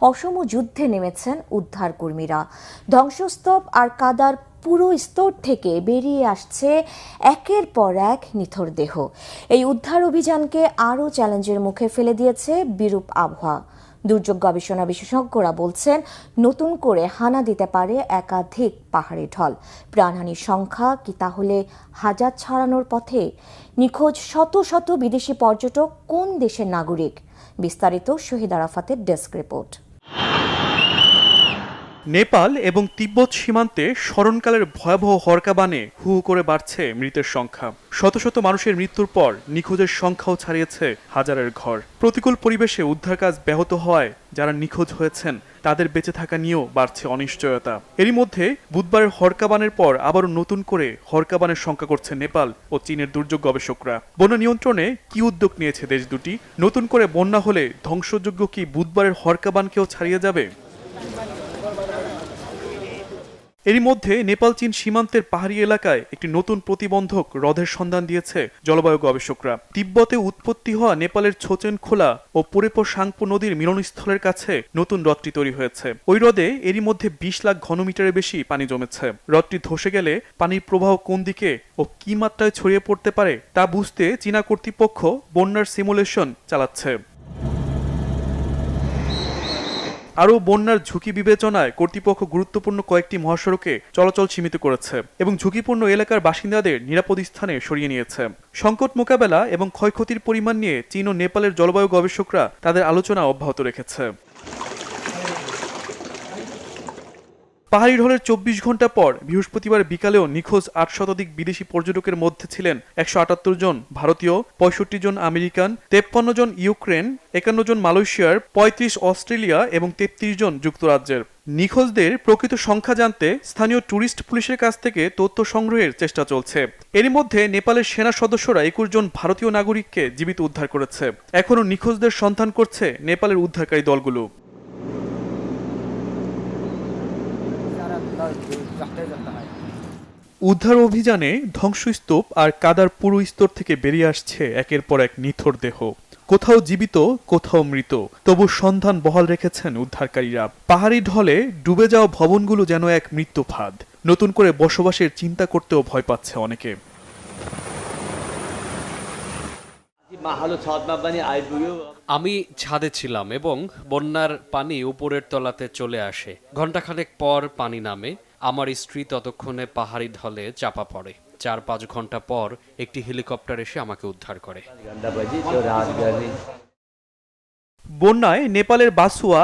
অসম যুদ্ধে নেমেছেন উদ্ধারকর্মীরা। ধ্বংসস্তূপ আর কাদার পুরো স্তর থেকে বেরিয়ে আসছে একের পর এক নিথর দেহ। এই উদ্ধার অভিযানকে আরও চ্যালেঞ্জের মুখে ফেলে দিয়েছে বিরূপ আবহাওয়া। দুর্যোগ গবেষণা বিশেষজ্ঞরা বলছেন, নতুন করে হানা দিতে পারে একাধিক পাহাড়ি ঢল। প্রাণহানির সংখ্যা কি তাহলে হাজার ছাড়ানোর পথে? নিখোঁজ শত শত বিদেশি পর্যটক কোন দেশের নাগরিক? বিস্তারিত শহীদ আরাফাতের ডেস্ক রিপোর্ট। নেপাল এবং তিব্বত সীমান্তে স্মরণকালের ভয়াবহ হরকাবানে হু হু করে বাড়ছে মৃতের সংখ্যা। শত শত মানুষের মৃত্যুর পর নিখোঁজের সংখ্যাও ছাড়িয়েছে হাজারের ঘর। প্রতিকূল পরিবেশে উদ্ধার কাজ ব্যাহত হওয়ায় যারা নিখোঁজ হয়েছেন তাদের বেঁচে থাকা নিয়েও বাড়ছে অনিশ্চয়তা। এরই মধ্যে বুধবারের হরকাবানের পর আবারও নতুন করে হরকাবানের সংখ্যা করছে নেপাল ও চীনের দুর্যোগ গবেষকরা। বন্যা নিয়ন্ত্রণে কি উদ্যোগ নিয়েছে দেশ দুটি? নতুন করে বন্যা হলে ধ্বংসযোগ্য কি বুধবারের হরকাবানকেও ছাড়িয়ে যাবে? এরই মধ্যে নেপাল চীন সীমান্তের পাহাড়ি এলাকায় একটি নতুন প্রতিবন্ধক হ্রদের সন্ধান দিয়েছে জলবায়ু গবেষকরা। তিব্বতে উৎপত্তি হওয়া নেপালের ছোচেন খোলা ও পুরেপো সাংপো নদীর মিলনস্থলের কাছে নতুন হ্রদটি তৈরি হয়েছে। ওই হ্রদে এরই মধ্যে 20 লাখ ঘনমিটারের বেশি পানি জমেছে। হ্রদটি ধসে গেলে পানির প্রবাহ কোন দিকে ও কি মাত্রায় ছড়িয়ে পড়তে পারে তা বুঝতে চীনা কর্তৃপক্ষ বন্যার সিমুলেশন চালাচ্ছে। আরও বন্যার ঝুঁকি বিবেচনায় কর্তৃপক্ষ গুরুত্বপূর্ণ কয়েকটি মহাসড়কে চলাচল সীমিত করেছে এবং ঝুঁকিপূর্ণ এলাকার বাসিন্দাদের নিরাপদ স্থানে সরিয়ে নিয়েছে। সংকট মোকাবেলা এবং ক্ষয়ক্ষতির পরিমাণ নিয়ে চীন ও নেপালের জলবায়ু গবেষকরা তাদের আলোচনা অব্যাহত রেখেছে। পাহাড়ি ঢলের 24 ঘন্টা পর বৃহস্পতিবার বিকালেও নিখোঁজ 8 শতাধিক বিদেশি পর্যটকের মধ্যে ছিলেন 178 জন ভারতীয়, 65 জন আমেরিকান, 53 জন ইউক্রেন, 51 জন মালয়েশিয়ার, 35 অস্ট্রেলিয়া এবং 33 জন যুক্তরাজ্যের। নিখোঁজদের প্রকৃত সংখ্যা জানতে স্থানীয় ট্যুরিস্ট পুলিশের কাছ থেকে তথ্য সংগ্রহের চেষ্টা চলছে। এরই মধ্যে নেপালের সেনা সদস্যরা 21 জন ভারতীয় নাগরিককে জীবিত উদ্ধার করেছে। এখনও নিখোঁজদের সন্ধান করছে নেপালের উদ্ধারকারী দলগুলো। উদ্ধার অভিযানে ধ্বংসস্তূপ আর কাদার পুরো স্তর থেকে বেরিয়ে আসছে একের পর এক নিথর দেহ। কোথাও জীবিত, কোথাও মৃত, তবু সন্ধান বহাল রেখেছেন উদ্ধারকারীরা। পাহাড়ি ঢলে ডুবে যাওয়া ভবনগুলো যেন এক মৃত্যু ফাঁদ। নতুন করে বসবাসের চিন্তা করতেও ভয় পাচ্ছে অনেকে। আমি ছাদে ছিলাম এবং বন্যার পানি উপরের তলাতে চলে আসে। ঘণ্টাখানেক পর পানি নামে। আমার স্ত্রী ততক্ষণে পাহাড়ি ঢলে চাপা পড়ে। 4-5 ঘন্টা পর একটি হেলিকপ্টার এসে আমাকে উদ্ধার করে। বন্যায় নেপালের বাসুয়া